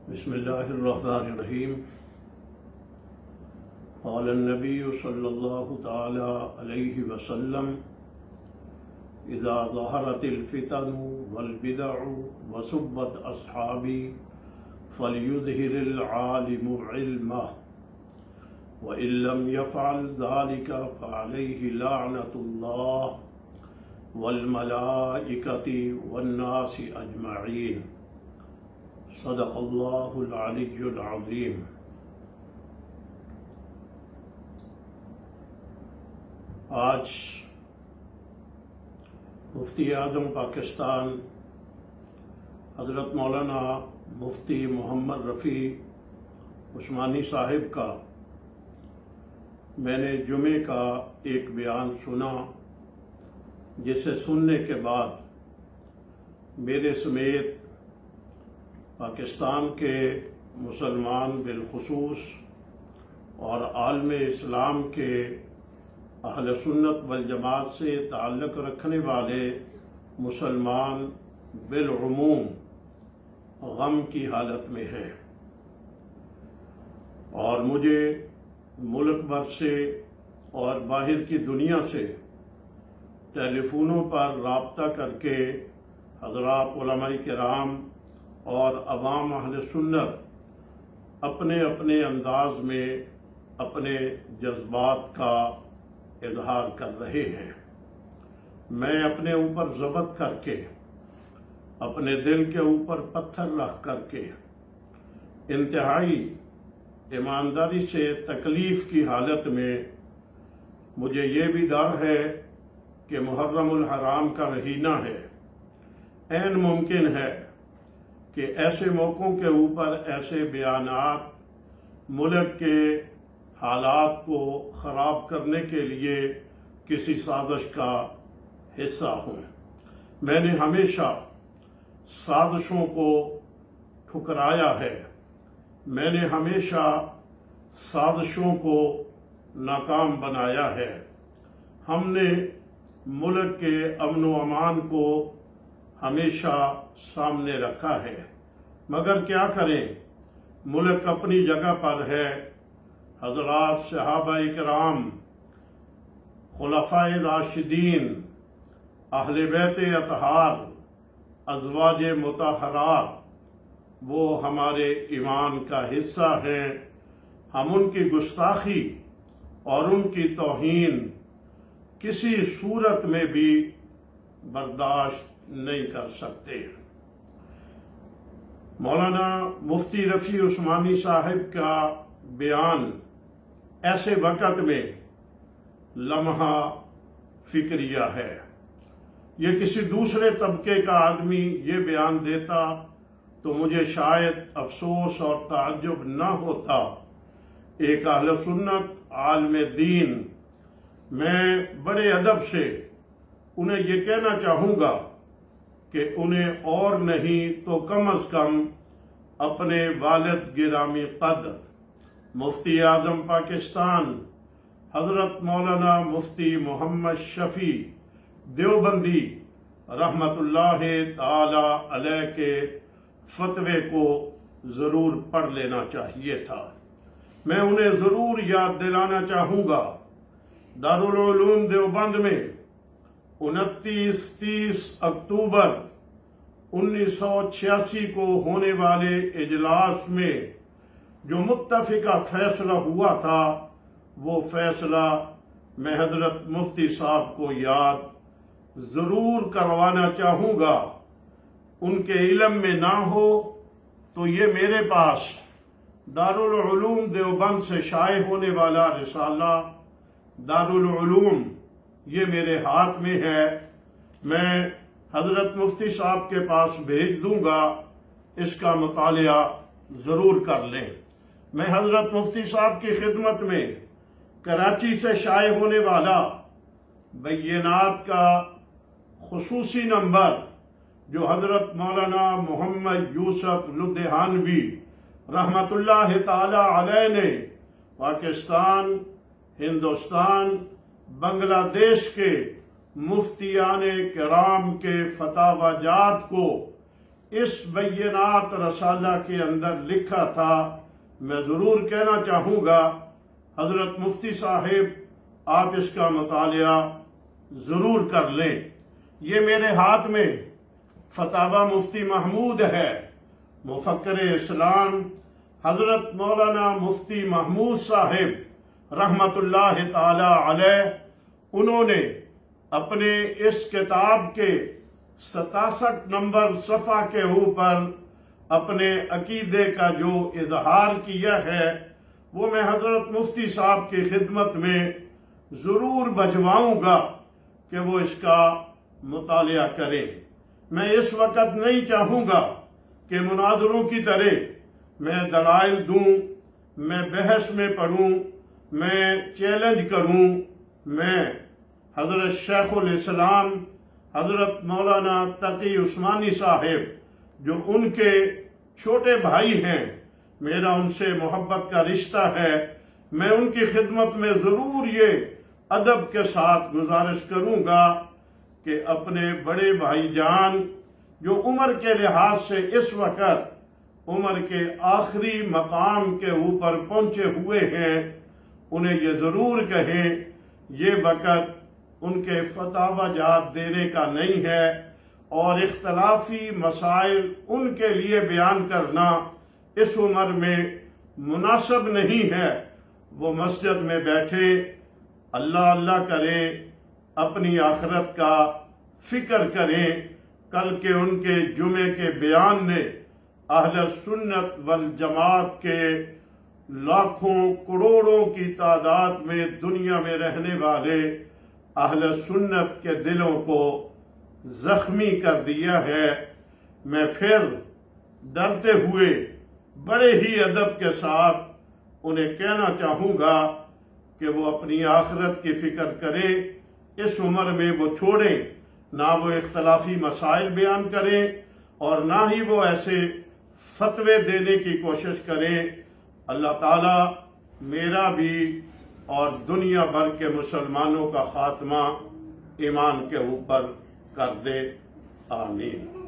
بسم اللہ الرحمن الرحیم۔ قال النبی صلی اللہ تعالی علیہ وسلم: اذا ظہرت الفتن والبدع وسبت اصحابی فلیظہر العالم علمہ وإن لم يفعل ذلك فعليه لعنة الله والملائكة والناس أجمعين۔ صدق اللہ العلی العظیم۔ آج مفتی اعظم پاکستان حضرت مولانا مفتی محمد رفیع عثمانی صاحب کا میں نے جمعے کا ایک بیان سنا، جسے سننے کے بعد میرے سمیت پاکستان کے مسلمان بالخصوص اور عالم اسلام کے اہل سنت والجماعت سے تعلق رکھنے والے مسلمان بالعموم غم کی حالت میں ہے، اور مجھے ملک بھر سے اور باہر کی دنیا سے ٹیلی فونوں پر رابطہ کر کے حضرات علماء کرام اور عوام اہل سنت اپنے اپنے انداز میں اپنے جذبات کا اظہار کر رہے ہیں۔ میں اپنے اوپر ضبط کر کے، اپنے دل کے اوپر پتھر رکھ کر کے، انتہائی ایمانداری سے تکلیف کی حالت میں، مجھے یہ بھی ڈر ہے کہ محرم الحرام کا مہینہ ہے، عین ممکن ہے کہ ایسے موقعوں کے اوپر ایسے بیانات ملک کے حالات کو خراب کرنے کے لیے کسی سازش کا حصہ ہوں۔ میں نے ہمیشہ سازشوں کو ٹھکرایا ہے، میں نے ہمیشہ سازشوں کو ناکام بنایا ہے۔ ہم نے ملک کے امن و امان کو ہمیشہ سامنے رکھا ہے، مگر کیا کریں، ملک اپنی جگہ پر ہے۔ حضرات صحابہ کرام، خلفائے راشدین، اہل بیت اطہار، ازواج مطہرات، وہ ہمارے ایمان کا حصہ ہیں۔ ہم ان کی گستاخی اور ان کی توہین کسی صورت میں بھی برداشت نہیں کر سکتے۔ مولانا مفتی رفیع عثمانی صاحب کا بیان ایسے وقت میں لمحہ فکریہ ہے۔ یہ کسی دوسرے طبقے کا آدمی یہ بیان دیتا تو مجھے شاید افسوس اور تعجب نہ ہوتا۔ ایک اہل سنت عالم دین، میں بڑے ادب سے انہیں یہ کہنا چاہوں گا کہ انہیں اور نہیں تو کم از کم اپنے والد گرامی قدر مفتی اعظم پاکستان حضرت مولانا مفتی محمد شفیع دیوبندی رحمت اللہ تعالی علیہ کے فتوے کو ضرور پڑھ لینا چاہیے تھا۔ میں انہیں ضرور یاد دلانا چاہوں گا، دارالعلوم دیوبند میں 29-30 اکتوبر 1986 کو ہونے والے اجلاس میں جو متفقہ فیصلہ ہوا تھا، وہ فیصلہ میں حضرت مفتی صاحب کو یاد ضرور کروانا چاہوں گا۔ ان کے علم میں نہ ہو تو یہ میرے پاس دارالعلوم دیوبند سے شائع ہونے والا رسالہ دارالعلوم یہ میرے ہاتھ میں ہے، میں حضرت مفتی صاحب کے پاس بھیج دوں گا، اس کا مطالعہ ضرور کر لیں۔ میں حضرت مفتی صاحب کی خدمت میں کراچی سے شائع ہونے والا بینات کا خصوصی نمبر جو حضرت مولانا محمد یوسف لدھیانوی رحمت اللہ تعالی علیہ نے پاکستان، ہندوستان، بنگلہ دیش کے مفتیان کرام کے فتاوی جات کو اس بینات رسالہ کے اندر لکھا تھا، میں ضرور کہنا چاہوں گا حضرت مفتی صاحب آپ اس کا مطالعہ ضرور کر لیں۔ یہ میرے ہاتھ میں فتاوی مفتی محمود ہے، مفکر اسلام حضرت مولانا مفتی محمود صاحب رحمت اللہ تعالی علیہ، انہوں نے اپنے اس کتاب کے 67 نمبر صفحہ کے اوپر اپنے عقیدے کا جو اظہار کیا ہے وہ میں حضرت مفتی صاحب کی خدمت میں ضرور بھجواؤں گا کہ وہ اس کا مطالعہ کریں۔ میں اس وقت نہیں چاہوں گا کہ مناظروں کی طرح میں دلائل دوں، میں بحث میں پڑھوں، میں چیلنج کروں۔ میں حضرت شیخ الاسلام حضرت مولانا تقی عثمانی صاحب جو ان کے چھوٹے بھائی ہیں، میرا ان سے محبت کا رشتہ ہے، میں ان کی خدمت میں ضرور یہ ادب کے ساتھ گزارش کروں گا کہ اپنے بڑے بھائی جان جو عمر کے لحاظ سے اس وقت عمر کے آخری مقام کے اوپر پہنچے ہوئے ہیں، انہیں یہ ضرور کہیں یہ وقت ان کے فتاوی جات دینے کا نہیں ہے، اور اختلافی مسائل ان کے لیے بیان کرنا اس عمر میں مناسب نہیں ہے۔ وہ مسجد میں بیٹھے اللہ اللہ کریں، اپنی آخرت کا فکر کریں۔ کل کے ان کے جمعے کے بیان نے اہل سنت والجماعت کے لاکھوں کروڑوں کی تعداد میں دنیا میں رہنے والے اہل سنت کے دلوں کو زخمی کر دیا ہے۔ میں پھر ڈرتے ہوئے بڑے ہی ادب کے ساتھ انہیں کہنا چاہوں گا کہ وہ اپنی آخرت کی فکر کریں، اس عمر میں وہ چھوڑیں، نہ وہ اختلافی مسائل بیان کریں اور نہ ہی وہ ایسے فتوے دینے کی کوشش کریں۔ اللہ تعالیٰ میرا بھی اور دنیا بھر کے مسلمانوں کا خاتمہ ایمان کے اوپر کر دے، آمین۔